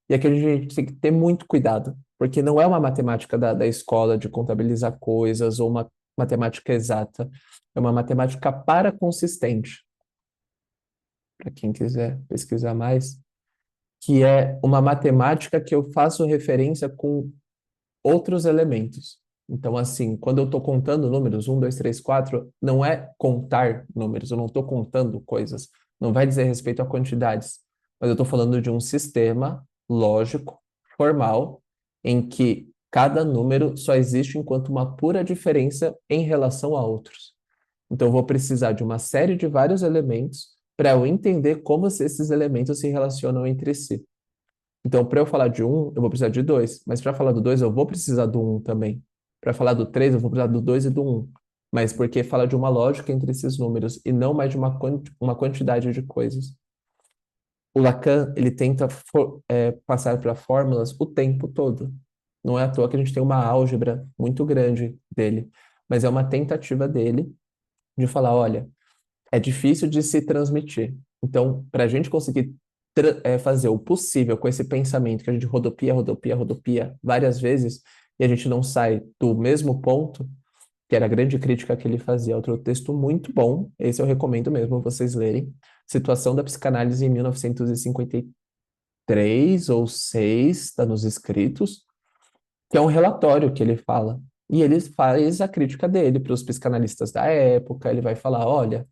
E aqui a gente tem que ter muito cuidado, porque não é uma matemática da escola de contabilizar coisas ou uma matemática exata, é uma matemática paraconsistente, para quem quiser pesquisar mais, que é uma matemática que eu faço referência com outros elementos. Então, assim, quando eu estou contando números, 1, 2, 3, 4, não é contar números, eu não estou contando coisas, não vai dizer respeito a quantidades, mas eu estou falando de um sistema lógico, formal, em que cada número só existe enquanto uma pura diferença em relação a outros. Então, eu vou precisar de uma série de vários elementos para eu entender como esses elementos se relacionam entre si. Então, para eu falar de um, eu vou precisar de dois. Mas para falar do dois, eu vou precisar do um também. Para falar do três, eu vou precisar do dois e do um. Mas porque fala de uma lógica entre esses números e não mais de uma quantidade de coisas. O Lacan, ele tenta passar para fórmulas o tempo todo. Não é à toa que a gente tem uma álgebra muito grande dele. Mas é uma tentativa dele de falar, olha, é difícil de se transmitir. Então, para a gente conseguir fazer o possível com esse pensamento que a gente rodopia várias vezes e a gente não sai do mesmo ponto, que era a grande crítica que ele fazia. Outro texto muito bom, esse eu recomendo mesmo vocês lerem, Situação da Psicanálise em 1953 ou 6, está nos escritos, que é um relatório que ele fala. E ele faz a crítica dele para os psicanalistas da época, ele vai falar, olha,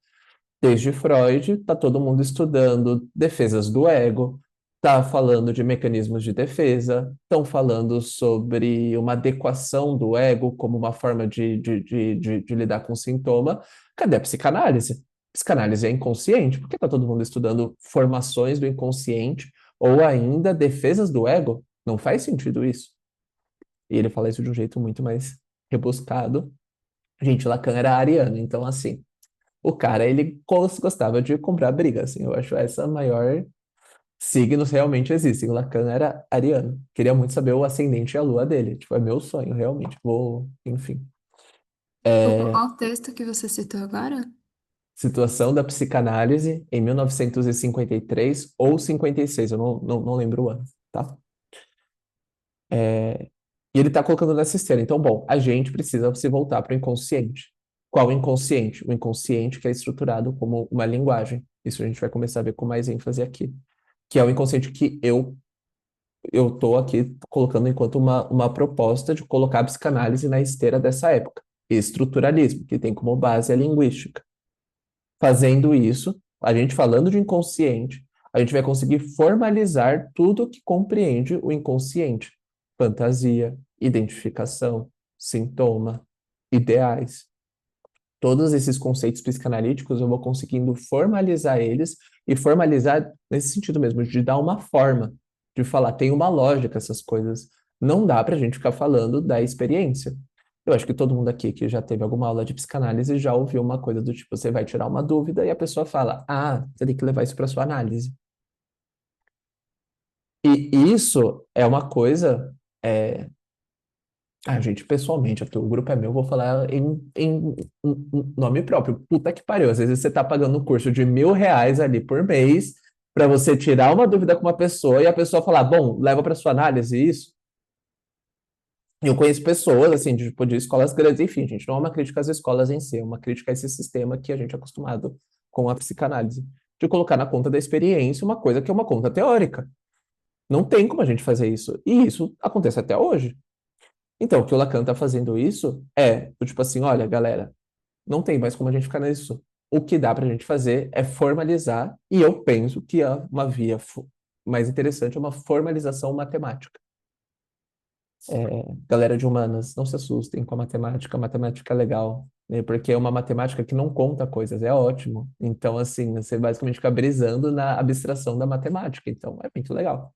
desde Freud, está todo mundo estudando defesas do ego, está falando de mecanismos de defesa, estão falando sobre uma adequação do ego como uma forma de lidar com o sintoma. Cadê a psicanálise? Psicanálise é inconsciente? Por que está todo mundo estudando formações do inconsciente ou ainda defesas do ego? Não faz sentido isso. E ele fala isso de um jeito muito mais rebuscado. Gente, Lacan era ariano, então assim, o cara, ele gostava de comprar briga, assim, eu acho essa a maior signos realmente existem. O Lacan era ariano. Queria muito saber o ascendente e a lua dele. Tipo, é meu sonho, realmente. Vou, enfim. Desculpa, qual texto que você citou agora? Situação da Psicanálise em 1953 ou 56, eu não lembro o ano, tá? E ele tá colocando nessa esteira. Então, bom, a gente precisa se voltar para o inconsciente. Qual o inconsciente? O inconsciente que é estruturado como uma linguagem. Isso a gente vai começar a ver com mais ênfase aqui. Que é o inconsciente que eu tô aqui colocando enquanto uma proposta de colocar a psicanálise na esteira dessa época. Estruturalismo, que tem como base a linguística. Fazendo isso, a gente falando de inconsciente, a gente vai conseguir formalizar tudo que compreende o inconsciente. Fantasia, identificação, sintoma, ideais. Todos esses conceitos psicanalíticos eu vou conseguindo formalizar eles e formalizar nesse sentido mesmo, de dar uma forma, de falar, tem uma lógica essas coisas. Não dá para a gente ficar falando da experiência. Eu acho que todo mundo aqui que já teve alguma aula de psicanálise já ouviu uma coisa do tipo, você vai tirar uma dúvida e a pessoa fala, você tem que levar isso para sua análise. E isso é uma coisa gente, pessoalmente, aqui o grupo é meu, eu vou falar em nome próprio. Puta que pariu. Às vezes você tá pagando um curso de R$ 1.000 ali por mês para você tirar uma dúvida com uma pessoa e a pessoa falar, bom, leva para sua análise isso. Eu conheço pessoas, assim, tipo, de escolas grandes, enfim, gente, não é uma crítica às escolas em si, é uma crítica a esse sistema que a gente é acostumado com a psicanálise, de colocar na conta da experiência uma coisa que é uma conta teórica. Não tem como a gente fazer isso. E isso acontece até hoje. Então, o que o Lacan está fazendo isso é, tipo assim, olha, galera, não tem mais como a gente ficar nisso. O que dá para a gente fazer é formalizar, e eu penso que uma via mais interessante é uma formalização matemática. Galera de humanas, não se assustem com a matemática é legal, né? Porque é uma matemática que não conta coisas, é ótimo. Então, assim, você basicamente fica brisando na abstração da matemática, então é muito legal.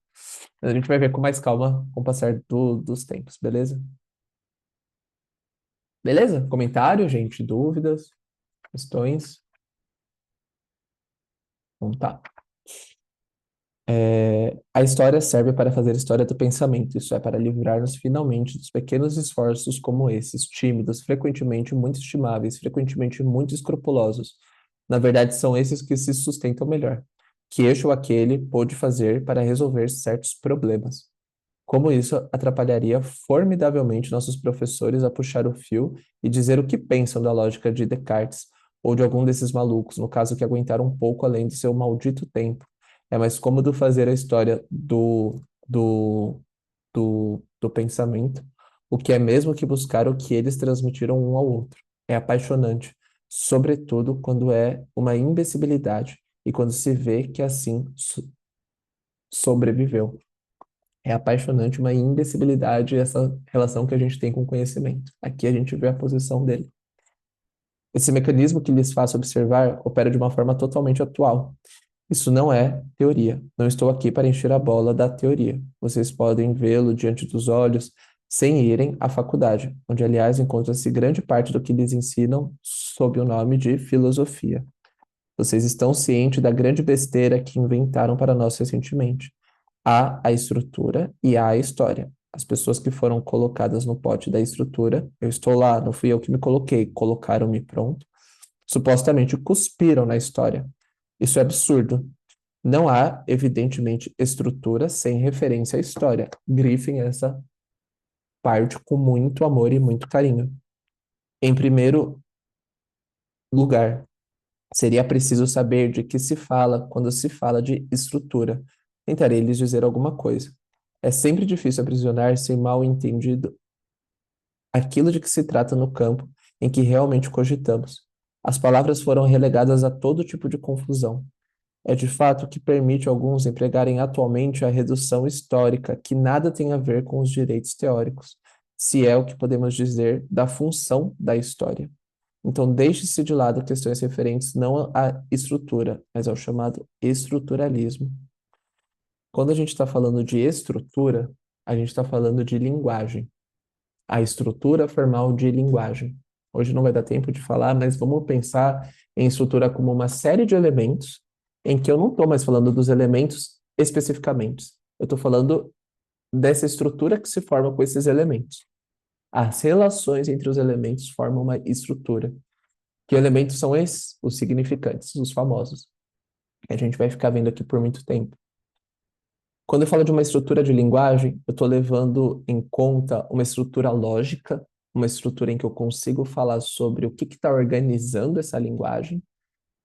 Mas a gente vai ver com mais calma com o passar dos tempos, beleza? Beleza? Comentário, gente? Dúvidas? Questões? Então tá. A história serve para fazer história do pensamento, isso é, para livrar-nos finalmente dos pequenos esforços como esses, tímidos, frequentemente muito estimáveis, frequentemente muito escrupulosos. Na verdade, são esses que se sustentam melhor, que este ou aquele pôde fazer para resolver certos problemas. Como isso atrapalharia formidavelmente nossos professores a puxar o fio e dizer o que pensam da lógica de Descartes ou de algum desses malucos, no caso que aguentaram um pouco além do seu maldito tempo. É mais cômodo fazer a história do pensamento, o que é mesmo que buscar o que eles transmitiram um ao outro. É apaixonante, sobretudo quando é uma imbecilidade e quando se vê que assim sobreviveu. É apaixonante uma imbecilidade essa relação que a gente tem com o conhecimento. Aqui a gente vê a posição dele. Esse mecanismo que lhes faço observar opera de uma forma totalmente atual. Isso não é teoria. Não estou aqui para encher a bola da teoria. Vocês podem vê-lo diante dos olhos sem irem à faculdade, onde, aliás, encontra-se grande parte do que lhes ensinam sob o nome de filosofia. Vocês estão cientes da grande besteira que inventaram para nós recentemente. Há a estrutura e há a história. As pessoas que foram colocadas no pote da estrutura, eu estou lá, não fui eu que me coloquei, colocaram-me pronto, supostamente cuspiram na história. Isso é absurdo. Não há, evidentemente, estrutura sem referência à história. Grifem essa parte com muito amor e muito carinho. Em primeiro lugar, seria preciso saber de que se fala quando se fala de estrutura. Tentarei lhes dizer alguma coisa. É sempre difícil aprisionar sem mal entendido aquilo de que se trata no campo em que realmente cogitamos. As palavras foram relegadas a todo tipo de confusão. É de fato o que permite alguns empregarem atualmente a redução histórica, que nada tem a ver com os direitos teóricos, se é o que podemos dizer da função da história. Então, deixe-se de lado questões referentes não à estrutura, mas ao chamado estruturalismo. Quando a gente está falando de estrutura, a gente está falando de linguagem, a estrutura formal de linguagem. Hoje não vai dar tempo de falar, mas vamos pensar em estrutura como uma série de elementos, em que eu não estou mais falando dos elementos especificamente. Eu estou falando dessa estrutura que se forma com esses elementos. As relações entre os elementos formam uma estrutura. Que elementos são esses? Os significantes, os famosos, que a gente vai ficar vendo aqui por muito tempo. Quando eu falo de uma estrutura de linguagem, eu estou levando em conta uma estrutura lógica, uma estrutura em que eu consigo falar sobre o que está organizando essa linguagem,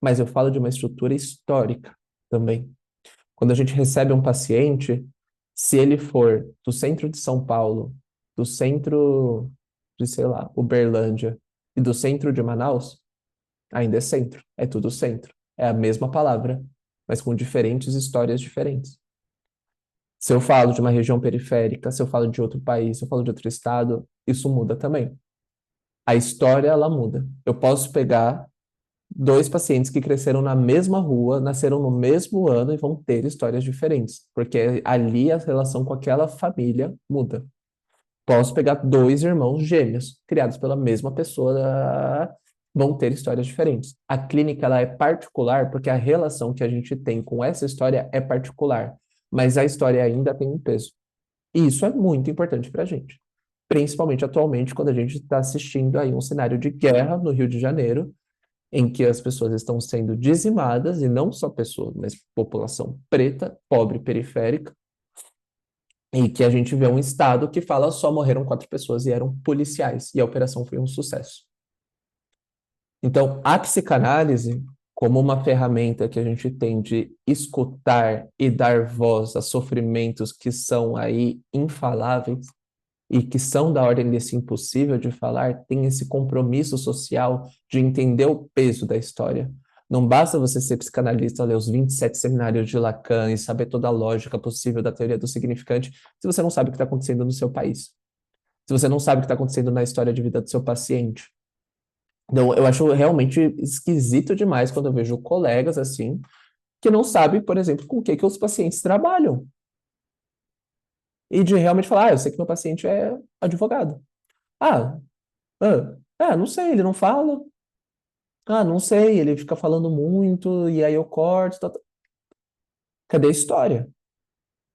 mas eu falo de uma estrutura histórica também. Quando a gente recebe um paciente, se ele for do centro de São Paulo, do centro de, sei lá, Uberlândia e do centro de Manaus, ainda é centro, é tudo centro. É a mesma palavra, mas com diferentes histórias diferentes. Se eu falo de uma região periférica, se eu falo de outro país, se eu falo de outro estado, isso muda também. A história, ela muda. Eu posso pegar dois pacientes que cresceram na mesma rua, nasceram no mesmo ano e vão ter histórias diferentes, porque ali a relação com aquela família muda. Posso pegar dois irmãos gêmeos, criados pela mesma pessoa, vão ter histórias diferentes. A clínica, ela é particular porque a relação que a gente tem com essa história é particular, mas a história ainda tem um peso. E isso é muito importante para a gente, principalmente atualmente, quando a gente está assistindo aí um cenário de guerra no Rio de Janeiro, em que as pessoas estão sendo dizimadas, e não só pessoas, mas população preta, pobre, periférica, E que a gente vê um estado que fala só morreram 4 pessoas e eram policiais, e a operação foi um sucesso. Então, a psicanálise, como uma ferramenta que a gente tem de escutar e dar voz a sofrimentos que são aí infaláveis e que são da ordem desse impossível de falar, tem esse compromisso social de entender o peso da história. Não basta você ser psicanalista, ler os 27 seminários de Lacan e saber toda a lógica possível da teoria do significante, se você não sabe o que está acontecendo no seu país. Se você não sabe o que está acontecendo na história de vida do seu paciente. Então, eu acho realmente esquisito demais quando eu vejo colegas assim, que não sabem, por exemplo, com o que os pacientes trabalham. E de realmente falar, eu sei que meu paciente é advogado. Ah, não sei, ele não fala. Ah, não sei, ele fica falando muito, e aí eu corto. Tá. Cadê a história?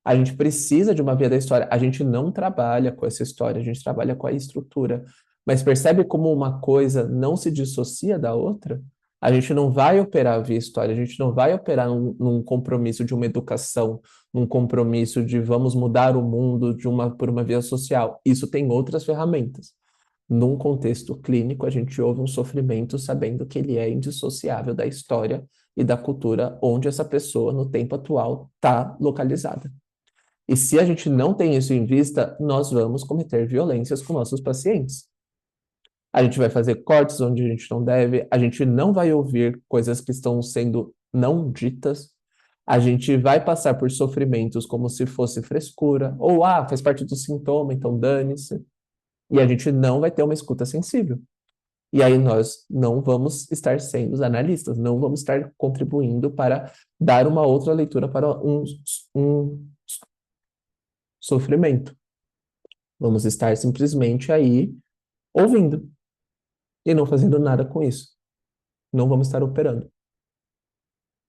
A gente precisa de uma via da história. A gente não trabalha com essa história, a gente trabalha com a estrutura. Mas percebe como uma coisa não se dissocia da outra? A gente não vai operar via história, a gente não vai operar num compromisso de uma educação, num compromisso de vamos mudar o mundo por uma via social. Isso tem outras ferramentas. Num contexto clínico, a gente ouve um sofrimento sabendo que ele é indissociável da história e da cultura onde essa pessoa, no tempo atual, está localizada. E se a gente não tem isso em vista, nós vamos cometer violências com nossos pacientes. A gente vai fazer cortes onde a gente não deve, a gente não vai ouvir coisas que estão sendo não ditas, a gente vai passar por sofrimentos como se fosse frescura, ou faz parte do sintoma, então dane-se. E a gente não vai ter uma escuta sensível. E aí nós não vamos estar sendo os analistas, não vamos estar contribuindo para dar uma outra leitura para um sofrimento. Vamos estar simplesmente aí ouvindo e não fazendo nada com isso. Não vamos estar operando.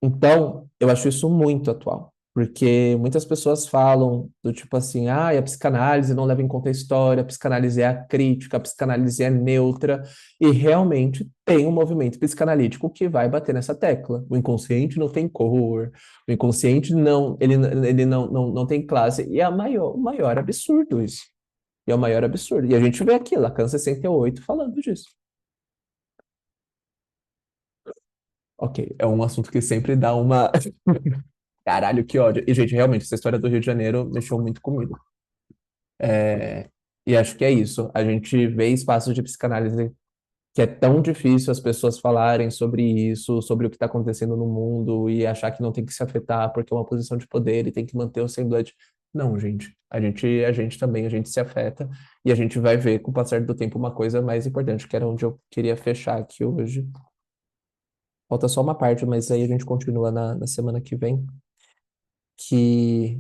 Então, eu acho isso muito atual, porque muitas pessoas falam do tipo assim, a psicanálise não leva em conta a história, a psicanálise é acrítica, a psicanálise é neutra, e realmente tem um movimento psicanalítico que vai bater nessa tecla. O inconsciente não tem cor, o inconsciente ele não tem classe, e é o maior absurdo isso. E é o maior absurdo. E a gente vê aqui, Lacan 68 falando disso. Ok, é um assunto que sempre dá uma. Caralho, que ódio. E, gente, realmente, essa história do Rio de Janeiro mexeu muito comigo. É, E acho que é isso. A gente vê espaços de psicanálise que é tão difícil as pessoas falarem sobre isso, sobre o que está acontecendo no mundo e achar que não tem que se afetar porque é uma posição de poder e tem que manter o semblante. Não, gente. A gente também, a gente se afeta e a gente vai ver com o passar do tempo uma coisa mais importante, que era onde eu queria fechar aqui hoje. Falta só uma parte, mas aí a gente continua na semana que vem, que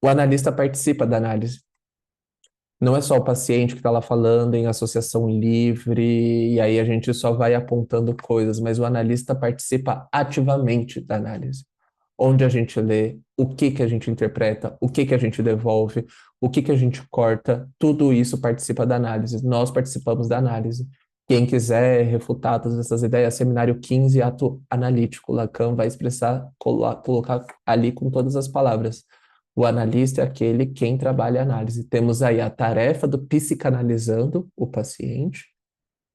o analista participa da análise. Não é só o paciente que está lá falando em associação livre, e aí a gente só vai apontando coisas, mas o analista participa ativamente da análise. Onde a gente lê, o que que a gente interpreta, o que que a gente devolve, o que que a gente corta, tudo isso participa da análise. Nós participamos da análise. Quem quiser refutar todas essas ideias, seminário 15, ato analítico. Lacan vai expressar, colocar ali com todas as palavras. O analista é aquele quem trabalha a análise. Temos aí a tarefa do psicanalizando o paciente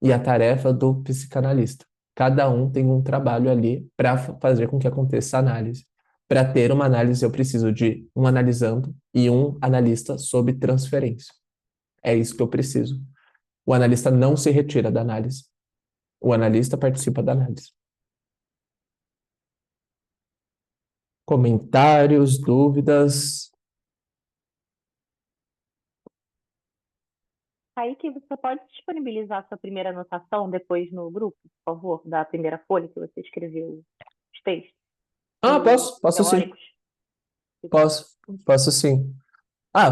e a tarefa do psicanalista. Cada um tem um trabalho ali para fazer com que aconteça a análise. Para ter uma análise, eu preciso de um analisando e um analista sob transferência. É isso que eu preciso. O analista não se retira da análise. O analista participa da análise. Comentários, dúvidas? Kaique, você pode disponibilizar sua primeira anotação depois no grupo, por favor, da primeira folha que você escreveu os textos Posso sim. teóricos? Posso sim.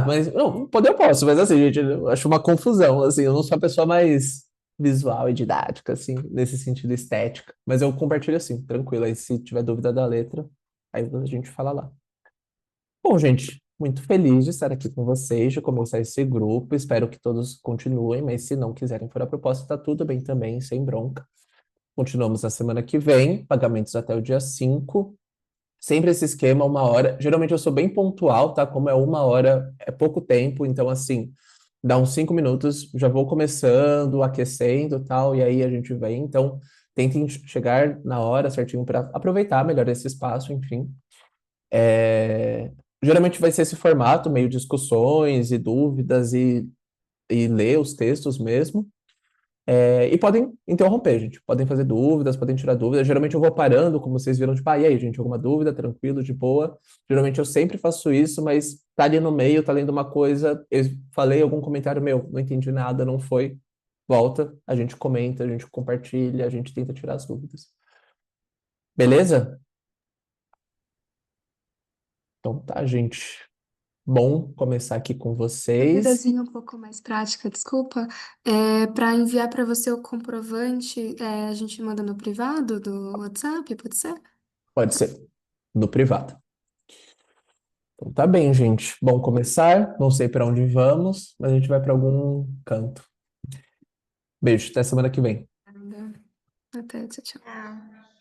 Mas não, poder eu posso, mas assim, gente, eu acho uma confusão, assim, eu não sou a pessoa mais visual e didática, assim, nesse sentido estética, mas eu compartilho assim, tranquilo, aí se tiver dúvida da letra, aí a gente fala lá. Bom, gente, muito feliz de estar aqui com vocês, de começar esse grupo, espero que todos continuem, mas se não quiserem for a proposta, tá tudo bem também, sem bronca. Continuamos na semana que vem, pagamentos até o dia 5. Sempre esse esquema, 1 hora. Geralmente eu sou bem pontual, tá? Como é 1 hora, é pouco tempo, então assim, dá uns 5 minutos, já vou começando, aquecendo e tal, e aí a gente vem. Então, tentem chegar na hora certinho para aproveitar melhor esse espaço, enfim. É, Geralmente vai ser esse formato, meio discussões e dúvidas e ler os textos mesmo. E podem interromper, gente. Podem fazer dúvidas, podem tirar dúvidas. Geralmente eu vou parando, como vocês viram, tipo, e aí, gente, alguma dúvida? Tranquilo, de boa. Geralmente eu sempre faço isso, mas tá ali no meio, tá lendo uma coisa, eu falei algum comentário meu, não entendi nada, não foi. Volta, a gente comenta, a gente compartilha, a gente tenta tirar as dúvidas. Beleza? Então tá, gente. Bom começar aqui com vocês. Duvidazinha um pouco mais prática, desculpa. Para enviar para você o comprovante, a gente manda no privado do WhatsApp, pode ser? Pode ser, no privado. Então tá bem, gente. Bom começar. Não sei para onde vamos, mas a gente vai para algum canto. Beijo, até semana que vem. Até, tchau, tchau.